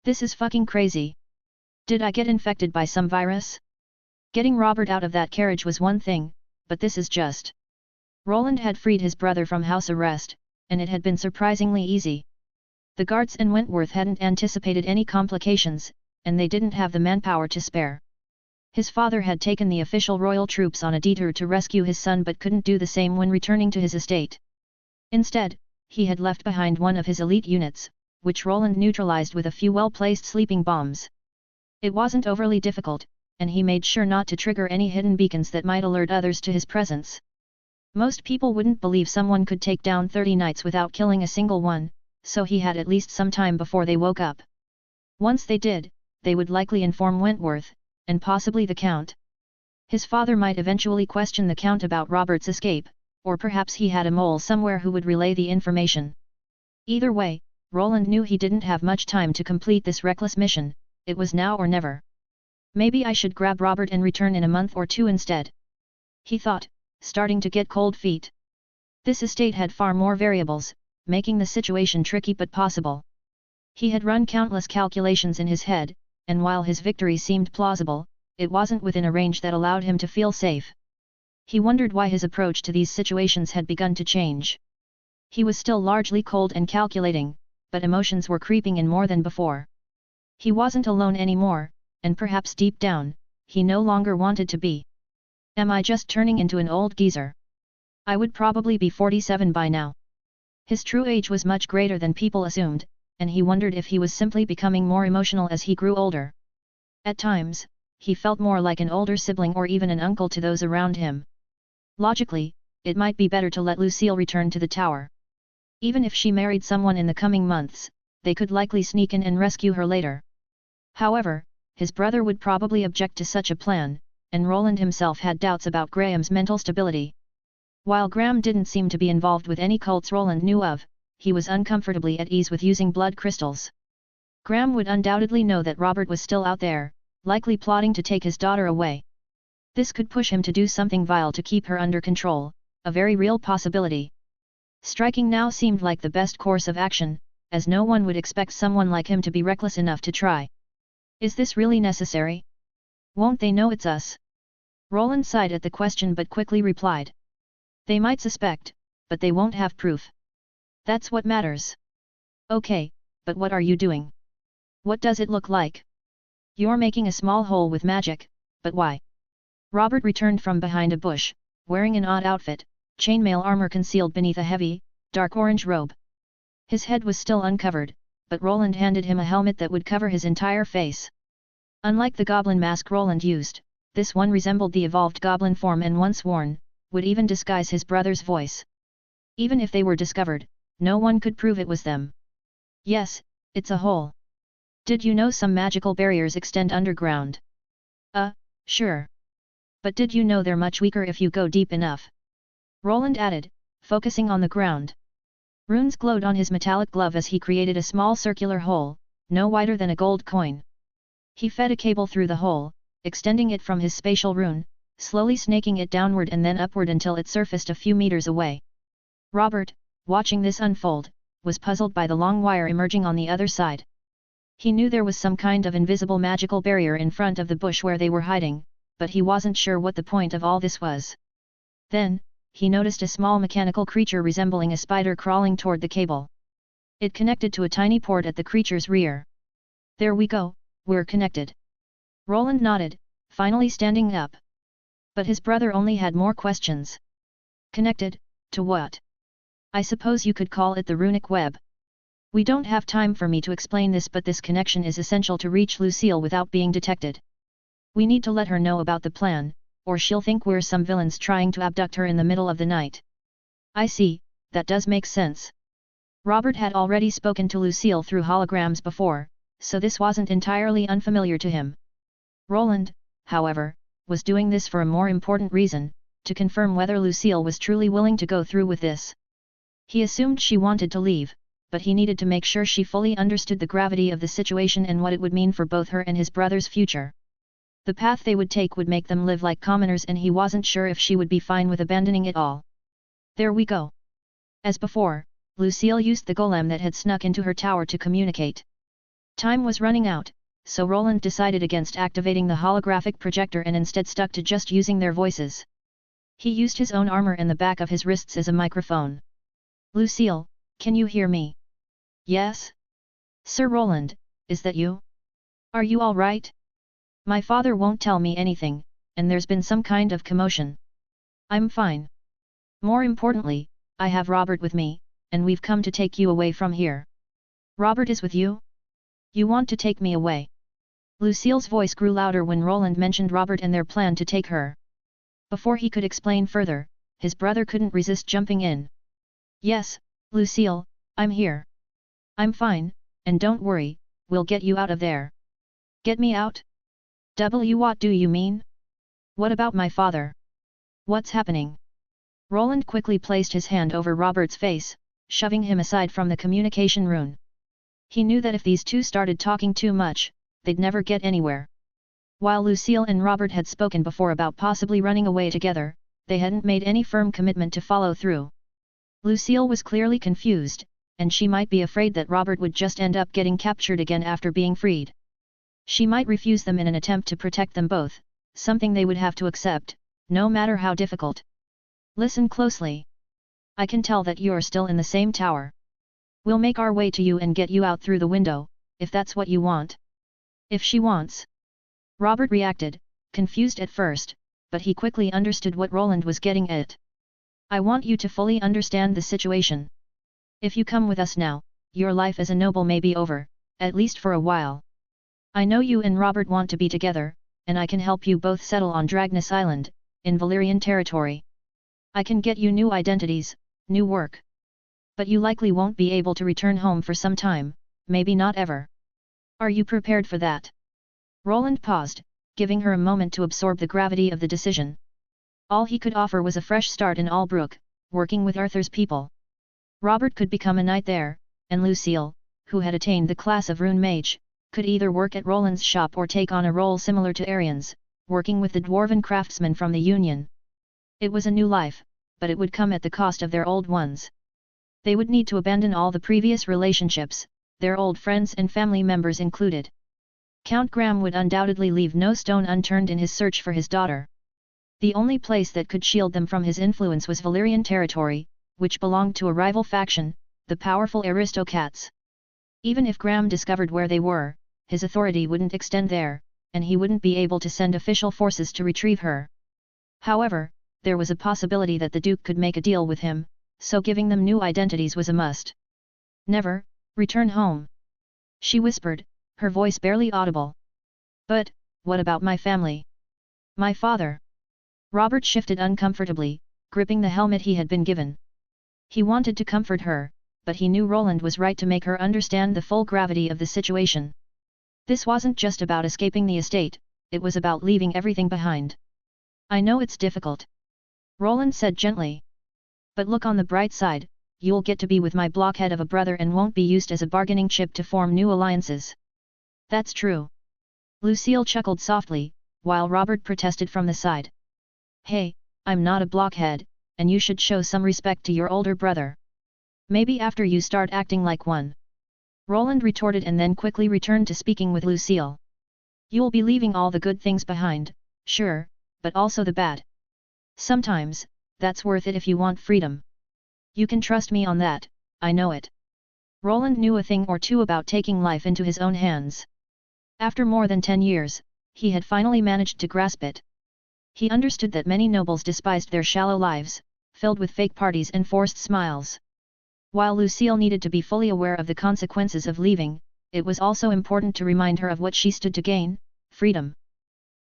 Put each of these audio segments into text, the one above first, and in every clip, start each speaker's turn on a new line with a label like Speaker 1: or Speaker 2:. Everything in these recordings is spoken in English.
Speaker 1: This is fucking crazy. Did I get infected by some virus? Getting Robert out of that carriage was one thing, but this is just... Roland had freed his brother from house arrest, and it had been surprisingly easy. The guards and Wentworth hadn't anticipated any complications, and they didn't have the manpower to spare. His father had taken the official royal troops on a detour to rescue his son but couldn't do the same when returning to his estate. Instead, he had left behind one of his elite units, which Roland neutralized with a few well-placed sleeping bombs. It wasn't overly difficult, and he made sure not to trigger any hidden beacons that might alert others to his presence. Most people wouldn't believe someone could take down 30 knights without killing a single one, so he had at least some time before they woke up. Once they did, they would likely inform Wentworth, and possibly the Count. His father might eventually question the Count about Robert's escape, or perhaps he had a mole somewhere who would relay the information. Either way, Roland knew he didn't have much time to complete this reckless mission. It was now or never. Maybe I should grab Robert and return in a month or two instead, he thought, starting to get cold feet. This estate had far more variables, making the situation tricky but possible. He had run countless calculations in his head, and while his victory seemed plausible, it wasn't within a range that allowed him to feel safe. He wondered why his approach to these situations had begun to change. He was still largely cold and calculating, but emotions were creeping in more than before. He wasn't alone anymore, and perhaps deep down, he no longer wanted to be. Am I just turning into an old geezer? I would probably be 47 by now. His true age was much greater than people assumed, and he wondered if he was simply becoming more emotional as he grew older. At times, he felt more like an older sibling or even an uncle to those around him. Logically, it might be better to let Lucille return to the tower. Even if she married someone in the coming months, they could likely sneak in and rescue her later. However, his brother would probably object to such a plan, and Roland himself had doubts about Graham's mental stability. While Graham didn't seem to be involved with any cults Roland knew of, he was uncomfortably at ease with using blood crystals. Graham would undoubtedly know that Robert was still out there, likely plotting to take his daughter away. This could push him to do something vile to keep her under control, a very real possibility. Striking now seemed like the best course of action, as no one would expect someone like him to be reckless enough to try. Is this really necessary? Won't they know it's us? Roland sighed at the question but quickly replied. They might suspect, but they won't have proof. That's what matters. Okay, but what are you doing? What does it look like? You're making a small hole with magic, but why? Robert returned from behind a bush, wearing an odd outfit, chainmail armor concealed beneath a heavy, dark orange robe. His head was still uncovered, but Roland handed him a helmet that would cover his entire face. Unlike the goblin mask Roland used, this one resembled the evolved goblin form and once worn, would even disguise his brother's voice. Even if they were discovered, no one could prove it was them. Yes, it's a hole. Did you know some magical barriers extend underground? Sure. But did you know they're much weaker if you go deep enough? Roland added, focusing on the ground. Runes glowed on his metallic glove as he created a small circular hole, no wider than a gold coin. He fed a cable through the hole, extending it from his spatial rune, slowly snaking it downward and then upward until it surfaced a few meters away. Robert, watching this unfold, was puzzled by the long wire emerging on the other side. He knew there was some kind of invisible magical barrier in front of the bush where they were hiding, but he wasn't sure what the point of all this was. Then, he noticed a small mechanical creature resembling a spider crawling toward the cable. It connected to a tiny port at the creature's rear. There we go, we're connected. Roland nodded, finally standing up. But his brother only had more questions. Connected, to what? I suppose you could call it the runic web. We don't have time for me to explain this, but this connection is essential to reach Lucille without being detected. We need to let her know about the plan, or she'll think we're some villains trying to abduct her in the middle of the night. I see, that does make sense. Robert had already spoken to Lucille through holograms before, so this wasn't entirely unfamiliar to him. Roland, however, was doing this for a more important reason, to confirm whether Lucille was truly willing to go through with this. He assumed she wanted to leave, but he needed to make sure she fully understood the gravity of the situation and what it would mean for both her and his brother's future. The path they would take would make them live like commoners, and he wasn't sure if she would be fine with abandoning it all. There we go. As before, Lucille used the golem that had snuck into her tower to communicate. Time was running out, so Roland decided against activating the holographic projector and instead stuck to just using their voices. He used his own armor and the back of his wrists as a microphone. "Lucille, can you hear me?" "Yes? Sir Roland, is that you? Are you all right? My father won't tell me anything, and there's been some kind of commotion. I'm fine. More importantly, I have Robert with me, and we've come to take you away from here." "Robert is with you? You want to take me away?" Lucille's voice grew louder when Roland mentioned Robert and their plan to take her. Before he could explain further, his brother couldn't resist jumping in. "Yes, Lucille, I'm here. I'm fine, and don't worry, we'll get you out of there." "Get me out? What do you mean? What about my father? What's happening?" Roland quickly placed his hand over Robert's face, shoving him aside from the communication rune. He knew that if these two started talking too much, they'd never get anywhere. While Lucille and Robert had spoken before about possibly running away together, they hadn't made any firm commitment to follow through. Lucille was clearly confused, and she might be afraid that Robert would just end up getting captured again after being freed. She might refuse them in an attempt to protect them both, something they would have to accept, no matter how difficult. "Listen closely. I can tell that you're still in the same tower. We'll make our way to you and get you out through the window, if that's what you want." "If she wants." Robert reacted, confused at first, but he quickly understood what Roland was getting at. "I want you to fully understand the situation. If you come with us now, your life as a noble may be over, at least for a while. I know you and Robert want to be together, and I can help you both settle on Dragnus Island, in Valyrian territory. I can get you new identities, new work. But you likely won't be able to return home for some time, maybe not ever. Are you prepared for that?" Roland paused, giving her a moment to absorb the gravity of the decision. All he could offer was a fresh start in Albrook, working with Arthur's people. Robert could become a knight there, and Lucille, who had attained the class of Rune Mage, could either work at Roland's shop or take on a role similar to Arian's, working with the dwarven craftsmen from the Union. It was a new life, but it would come at the cost of their old ones. They would need to abandon all the previous relationships, their old friends and family members included. Count Graham would undoubtedly leave no stone unturned in his search for his daughter. The only place that could shield them from his influence was Valyrian territory, which belonged to a rival faction, the powerful aristocrats. Even if Graham discovered where they were, his authority wouldn't extend there, and he wouldn't be able to send official forces to retrieve her. However, there was a possibility that the Duke could make a deal with him, so giving them new identities was a must. "Never, return home," she whispered, her voice barely audible. "But, what about my family? My father?" Robert shifted uncomfortably, gripping the helmet he had been given. He wanted to comfort her, but he knew Roland was right to make her understand the full gravity of the situation. This wasn't just about escaping the estate, it was about leaving everything behind. "I know it's difficult," Roland said gently. "But look on the bright side, you'll get to be with my blockhead of a brother and won't be used as a bargaining chip to form new alliances." "That's true." Lucille chuckled softly, while Robert protested from the side. "Hey, I'm not a blockhead, and you should show some respect to your older brother. Maybe after you start acting like one," Roland retorted and then quickly returned to speaking with Lucille. "You'll be leaving all the good things behind, sure, but also the bad. Sometimes, that's worth it if you want freedom. You can trust me on that, I know it." Roland knew a thing or two about taking life into his own hands. After more than 10 years, he had finally managed to grasp it. He understood that many nobles despised their shallow lives, filled with fake parties and forced smiles. While Lucille needed to be fully aware of the consequences of leaving, it was also important to remind her of what she stood to gain: freedom.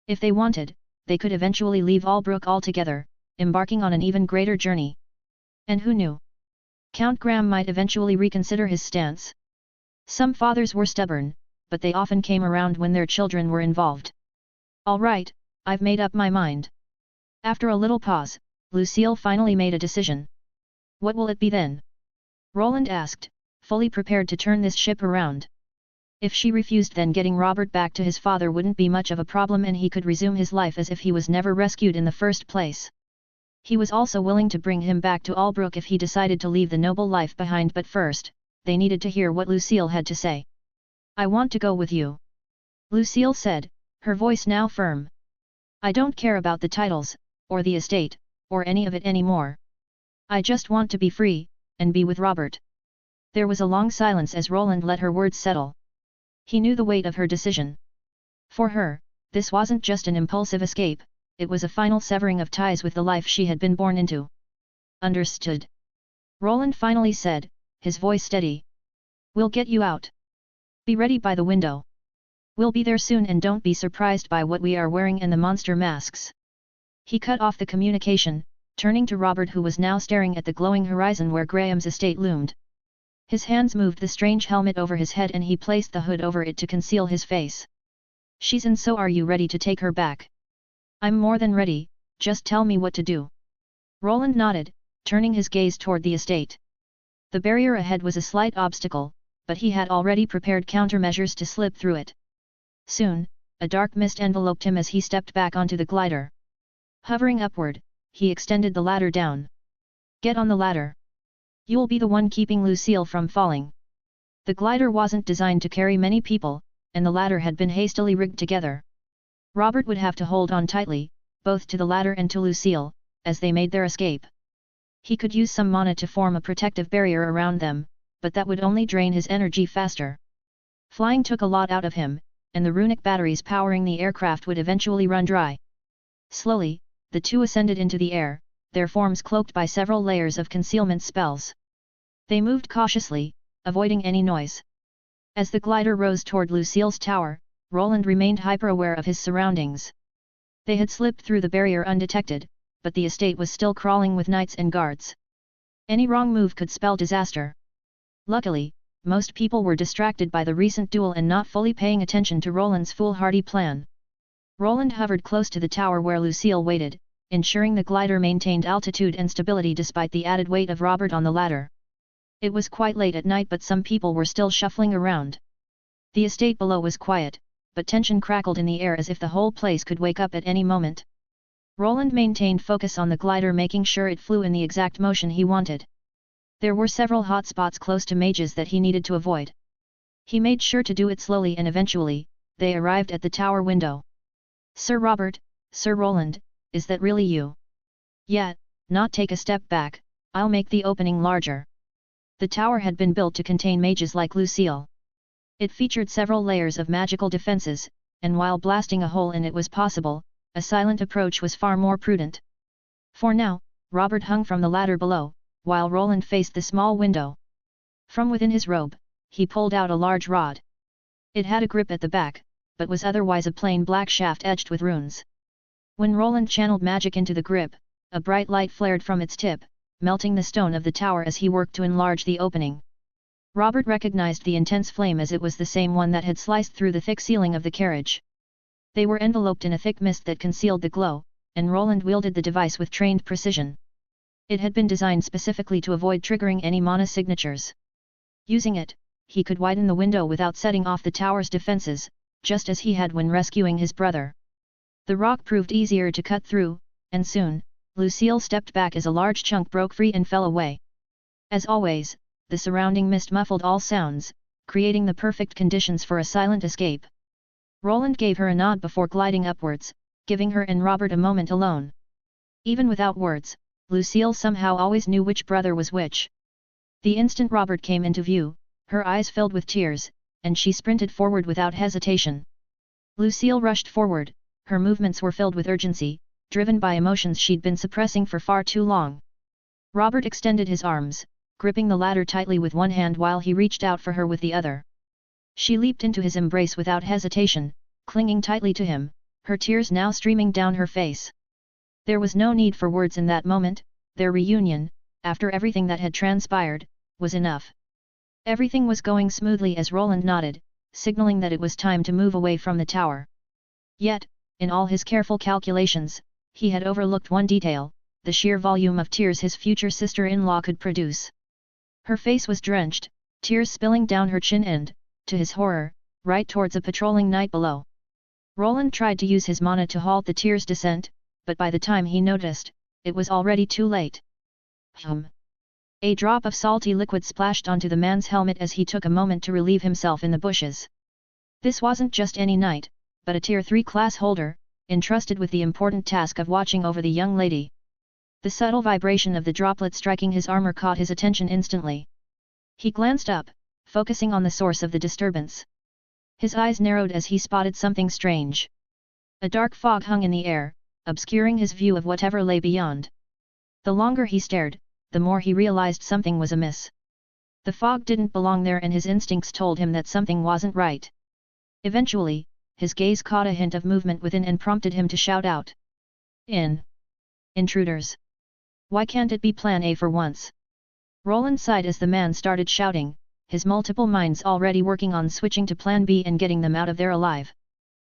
Speaker 1: If they wanted, they could eventually leave Albrook altogether, embarking on an even greater journey. And who knew? Count Graham might eventually reconsider his stance. Some fathers were stubborn, but they often came around when their children were involved. "All right, I've made up my mind." After a little pause, Lucille finally made a decision. "What will it be then?" Roland asked, fully prepared to turn this ship around. If she refused, then getting Robert back to his father wouldn't be much of a problem and he could resume his life as if he was never rescued in the first place. He was also willing to bring him back to Albrook if he decided to leave the noble life behind, but first, they needed to hear what Lucille had to say. I want to go with you. Lucille said, her voice now firm. I don't care about the titles, or the estate, or any of it anymore. I just want to be free, and be with Robert. There was a long silence as Roland let her words settle. He knew the weight of her decision. For her, this wasn't just an impulsive escape, it was a final severing of ties with the life she had been born into. Understood. Roland finally said, his voice steady. We'll get you out. Be ready by the window. We'll be there soon and don't be surprised by what we are wearing and the monster masks. He cut off the communication, turning to Robert who was now staring at the glowing horizon where Graham's estate loomed. His hands moved the strange helmet over his head and he placed the hood over it to conceal his face. She's in, so are you ready to take her back? I'm more than ready, just tell me what to do. Roland nodded, turning his gaze toward the estate. The barrier ahead was a slight obstacle, but he had already prepared countermeasures to slip through it. Soon, a dark mist enveloped him as he stepped back onto the glider. Hovering upward, he extended the ladder down. Get on the ladder. You'll be the one keeping Lucille from falling. The glider wasn't designed to carry many people, and the ladder had been hastily rigged together. Robert would have to hold on tightly, both to the ladder and to Lucille, as they made their escape. He could use some mana to form a protective barrier around them, but that would only drain his energy faster. Flying took a lot out of him, and the runic batteries powering the aircraft would eventually run dry. Slowly, the two ascended into the air, their forms cloaked by several layers of concealment spells. They moved cautiously, avoiding any noise. As the glider rose toward Lucille's tower, Roland remained hyper-aware of his surroundings. They had slipped through the barrier undetected, but the estate was still crawling with knights and guards. Any wrong move could spell disaster. Luckily, most people were distracted by the recent duel and not fully paying attention to Roland's foolhardy plan. Roland hovered close to the tower where Lucille waited, ensuring the glider maintained altitude and stability despite the added weight of Robert on the ladder. It was quite late at night but some people were still shuffling around. The estate below was quiet, but tension crackled in the air as if the whole place could wake up at any moment. Roland maintained focus on the glider, making sure it flew in the exact motion he wanted. There were several hot spots close to mages that he needed to avoid. He made sure to do it slowly and eventually, they arrived at the tower window. Sir Robert, Sir Roland, is that really you? Yeah, not take a step back, I'll make the opening larger. The tower had been built to contain mages like Lucille. It featured several layers of magical defenses, and while blasting a hole in it was possible, a silent approach was far more prudent. For now, Robert hung from the ladder below, while Roland faced the small window. From within his robe, he pulled out a large rod. It had a grip at the back, but was otherwise a plain black shaft edged with runes. When Roland channeled magic into the grip, a bright light flared from its tip, melting the stone of the tower as he worked to enlarge the opening. Robert recognized the intense flame as it was the same one that had sliced through the thick ceiling of the carriage. They were enveloped in a thick mist that concealed the glow, and Roland wielded the device with trained precision. It had been designed specifically to avoid triggering any mana signatures. Using it, he could widen the window without setting off the tower's defenses, just as he had when rescuing his brother. The rock proved easier to cut through, and soon, Lucille stepped back as a large chunk broke free and fell away. As always, the surrounding mist muffled all sounds, creating the perfect conditions for a silent escape. Roland gave her a nod before gliding upwards, giving her and Robert a moment alone. Even without words, Lucille somehow always knew which brother was which. The instant Robert came into view, her eyes filled with tears, and she sprinted forward without hesitation. Lucille rushed forward, her movements were filled with urgency, driven by emotions she'd been suppressing for far too long. Robert extended his arms, gripping the ladder tightly with one hand while he reached out for her with the other. She leaped into his embrace without hesitation, clinging tightly to him, her tears now streaming down her face. There was no need for words in that moment, their reunion, after everything that had transpired, was enough. Everything was going smoothly as Roland nodded, signaling that it was time to move away from the tower. Yet, in all his careful calculations, he had overlooked one detail, the sheer volume of tears his future sister-in-law could produce. Her face was drenched, tears spilling down her chin and, to his horror, right towards a patrolling knight below. Roland tried to use his mana to halt the tears' descent, but by the time he noticed, it was already too late. A drop of salty liquid splashed onto the man's helmet as he took a moment to relieve himself in the bushes. This wasn't just any knight, but a Tier 3 class holder, entrusted with the important task of watching over the young lady. The subtle vibration of the droplet striking his armor caught his attention instantly. He glanced up, focusing on the source of the disturbance. His eyes narrowed as he spotted something strange. A dark fog hung in the air, obscuring his view of whatever lay beyond. The longer he stared, the more he realized something was amiss. The fog didn't belong there and his instincts told him that something wasn't right. Eventually, his gaze caught a hint of movement within and prompted him to shout out. Intruders! Why can't it be Plan A for once? Roland sighed as the man started shouting, his multiple minds already working on switching to Plan B and getting them out of there alive.